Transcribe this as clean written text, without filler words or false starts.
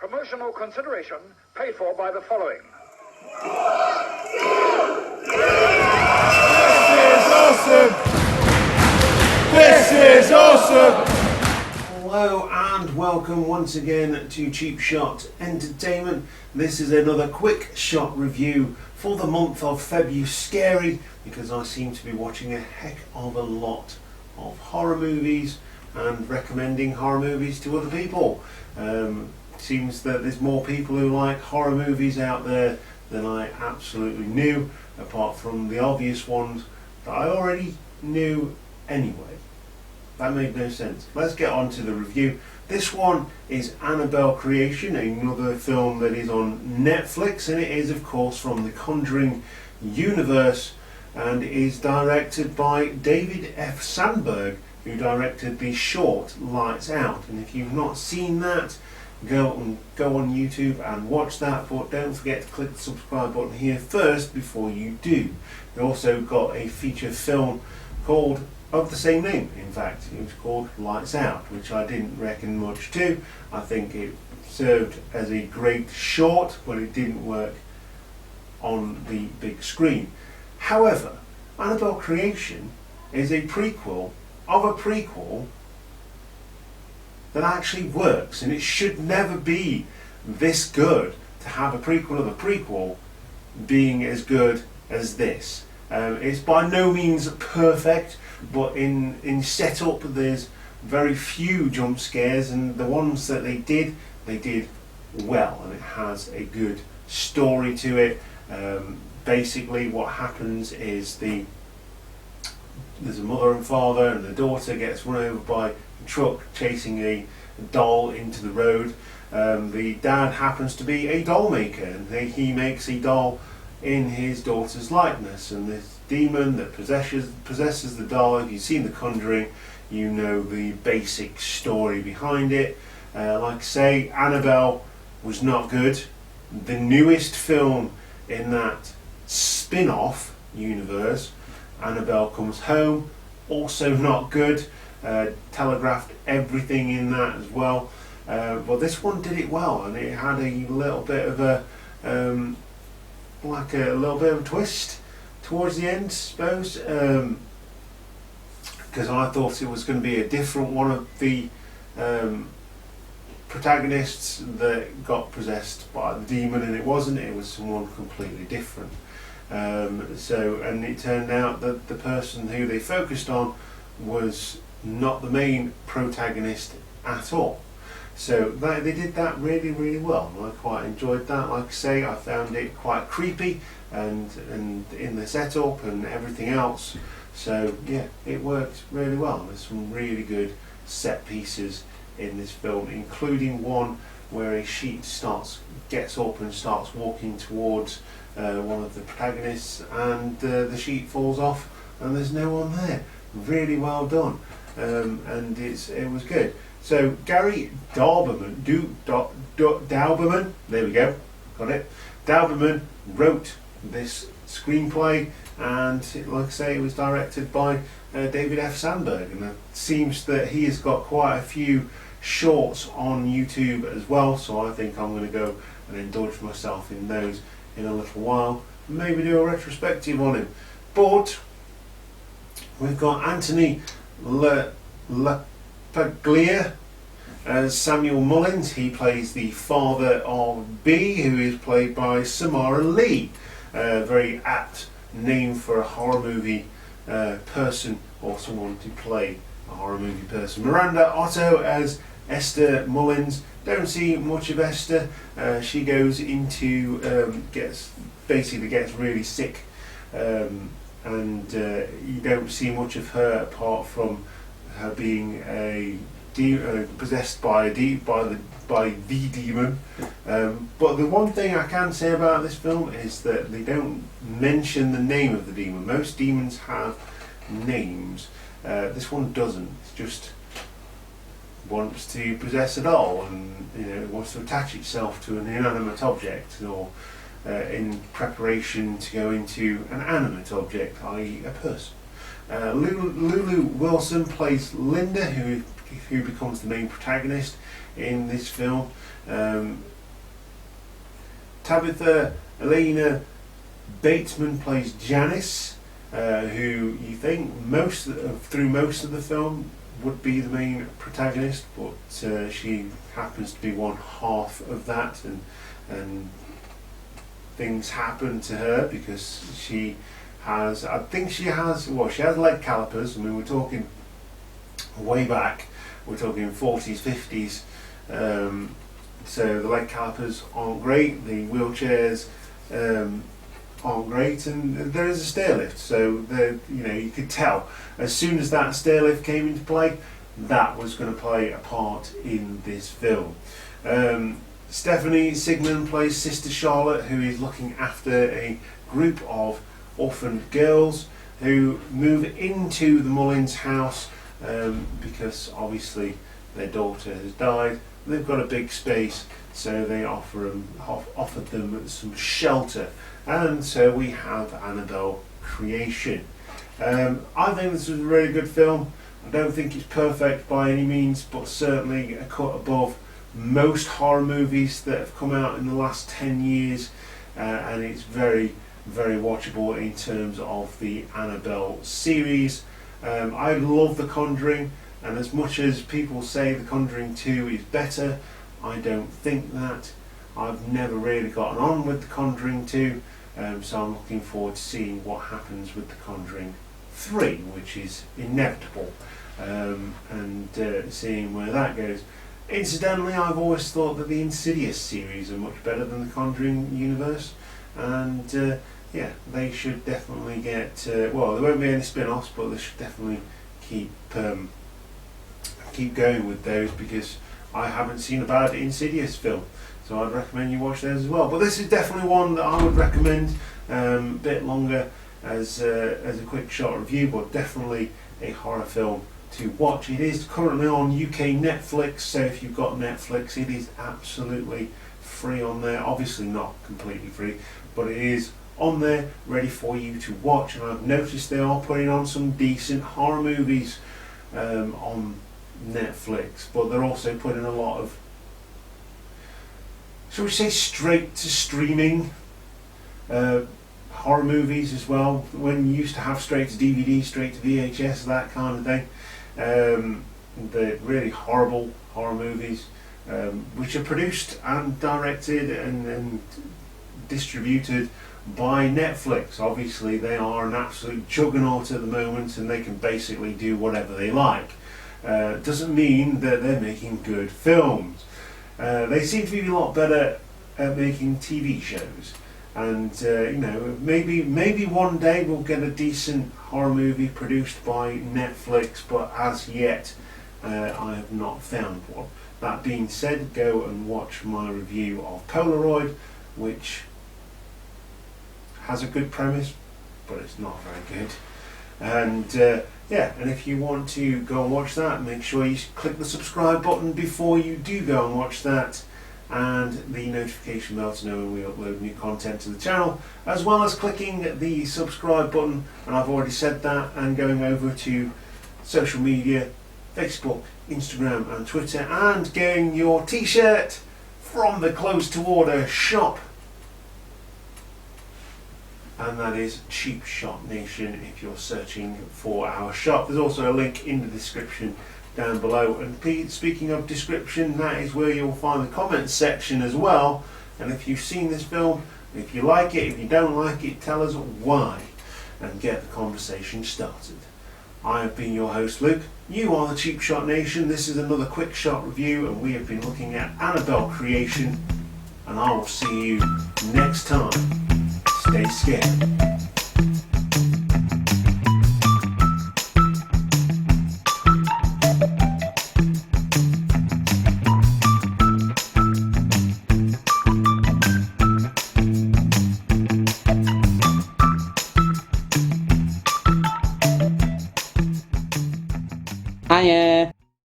Promotional consideration paid for by the following. This is awesome! Hello and welcome once again to Cheap Shot Entertainment. This is another quick shot review for the month of February. Scary because I seem to be watching a heck of a lot of horror movies and recommending horror movies to other people. Seems that there's more people who like horror movies out there than I absolutely knew, apart from the obvious ones that I already knew anyway. That made no sense. Let's get on to the review. This one is Annabelle Creation, another film that is on Netflix, and it is of course from the Conjuring universe and is directed by David F. Sandberg, who directed the short Lights Out. And if you've not seen that, go on YouTube and watch that, but don't forget to click the subscribe button here first before you do. We also got a feature film called of the same name. In fact, it was called Lights Out, which I didn't reckon much to. I think it served as a great short, but it didn't work on the big screen. However, Annabelle Creation is a prequel of a prequel that actually works, and it should never be this good to have a prequel of a prequel being as good as this. It's by no means perfect, but in setup there's very few jump scares, and the ones that they did well, and it has a good story to it. Basically what happens is there's a mother and father, and the daughter gets run over by a truck chasing a doll into the road. The dad happens to be a doll maker, and he makes a doll in his daughter's likeness, and this demon that possesses the doll. If you've seen The Conjuring, you know the basic story behind it. Like I say, Annabelle was not good. The newest film in that spin-off universe, Annabelle Comes Home, also not good. Telegraphed everything in that as well. But this one did it well, and it had a little bit of a twist towards the end, I suppose, because I thought it was going to be a different one of the protagonists that got possessed by the demon, and it wasn't. It was someone completely different. And it turned out that the person who they focused on was not the main protagonist at all. So they did that really, really well, and I quite enjoyed that. Like I say, I found it quite creepy and in the setup and everything else. So yeah, it worked really well. There's some really good set pieces in this film, including one where a sheet gets up and starts walking towards one of the protagonists, and the sheet falls off and there's no one there. Really well done, and it was good. So Gary Dauberman, Dauberman, there we go, got it. Dauberman wrote this screenplay, and like I say, it was directed by David F. Sandberg, and it seems that he has got quite a few shorts on YouTube as well, so I think I'm going to go and indulge myself in those in a little while, and maybe do a retrospective on him. But we've got Anthony LaPaglia as Samuel Mullins. He plays the father of B, who is played by Samara Lee. Very apt name for a horror movie person, or someone to play a horror movie person. Miranda Otto as Esther Mullins. Don't see much of Esther. She goes into gets really sick, and you don't see much of her apart from her being possessed by the demon. But the one thing I can say about this film is that they don't mention the name of the demon. Most demons have names. This one doesn't. It's just wants to possess a doll, and it wants to attach itself to an inanimate object, or in preparation to go into an animate object, i.e. a person. Lulu Wilson plays Linda, who becomes the main protagonist. in this film. Tabitha Elena Bateman plays Janice, who you think through most of the film would be the main protagonist, but she happens to be one half of that, and things happen to her because she has leg calipers. I mean, we're talking way back, we're talking 40s, 50s, so the leg calipers aren't great, the wheelchairs aren't great, and there is a stair lift, so you could tell as soon as that stair lift came into play, that was going to play a part in this film. Stephanie Sigmund plays Sister Charlotte, who is looking after a group of orphaned girls who move into the Mullins house because obviously their daughter has died. They've got a big space, so they offered them some shelter, and so we have Annabelle Creation. I think this was a really good film. I don't think it's perfect by any means, but certainly a cut above most horror movies that have come out in the last 10 years, and it's very, very watchable in terms of the Annabelle series. I love The Conjuring, and as much as people say The Conjuring 2 is better, I don't think that. I've never really gotten on with The Conjuring 2, so I'm looking forward to seeing what happens with The Conjuring 3, which is inevitable, and seeing where that goes. Incidentally, I've always thought that the Insidious series are much better than the Conjuring universe, and yeah, they should definitely get, well, there won't be any spin-offs, but they should definitely keep going with those, because I haven't seen a bad Insidious film, so I'd recommend you watch those as well. But this is definitely one that I would recommend, a bit longer as a quick shot review, but definitely a horror film to watch. It is currently on UK Netflix, so if you've got Netflix, it is absolutely free on there. Obviously not completely free, but it is on there ready for you to watch, and I've noticed they are putting on some decent horror movies on Netflix, but they're also putting a lot of, shall we say, straight to streaming horror movies as well, when you used to have straight to DVD, straight to VHS, that kind of thing. The really horrible horror movies, which are produced and directed and distributed by Netflix. Obviously they are an absolute juggernaut at the moment, and they can basically do whatever they like. Doesn't mean that they're making good films. They seem to be a lot better at making TV shows, and maybe one day we'll get a decent horror movie produced by Netflix, but as yet I have not found one. That being said, go and watch my review of Polaroid, which has a good premise, but it's not very good. And yeah, and if you want to go and watch that, make sure you click the subscribe button before you do go and watch that, and the notification bell to know when we upload new content to the channel, as well as clicking the subscribe button, and I've already said that, and going over to social media, Facebook, Instagram and Twitter, and getting your t-shirt from the Close to Order shop. And that is Cheap Shot Nation if you're searching for our shop. There's also a link in the description down below, and speaking of description, that is where you'll find the comments section as well. And if you've seen this film, if you like it, if you don't like it, tell us why and get the conversation started. I have been your host Luke, you are the Cheap Shot Nation. This is another quick shot review, and we have been looking at Annabelle Creation, and I will see you next time. Stay scared. Hiya.